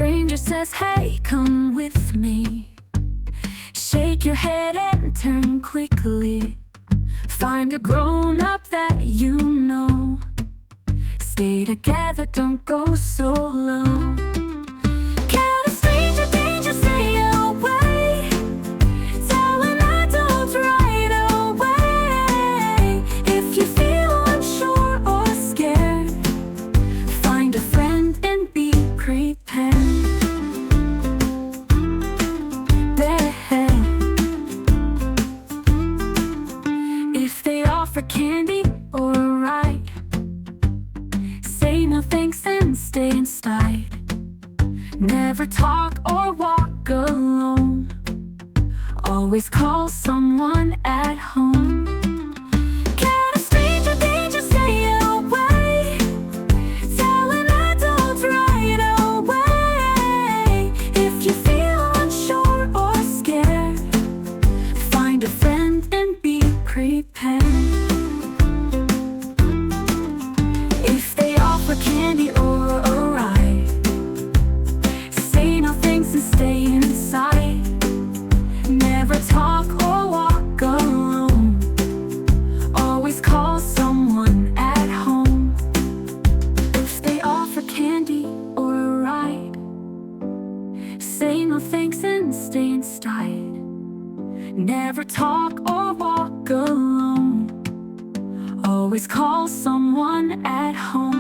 stranger says, "Hey, come with me." Shake your head and turn quickly. Find a grown-up that you know. Stay together, don't go solo. Can a stranger danger stay away? Tell an adult right away. If you feel unsure or scared, find a friend and be prepared. If they offer candy or a ride, say no thanks and stay inside. Never talk or walk alone. Always call someone at home. Can a stranger danger stay away? Tell an adult right away. If you feel unsure or scared, find a friend and be prepared. If they offer candy or a ride, say no thanks and stay inside. Never talk or walk alone. Always call someone at home. If they offer candy or a ride, say no thanks and stay inside. Never talk or walk alone. Always call someone at home.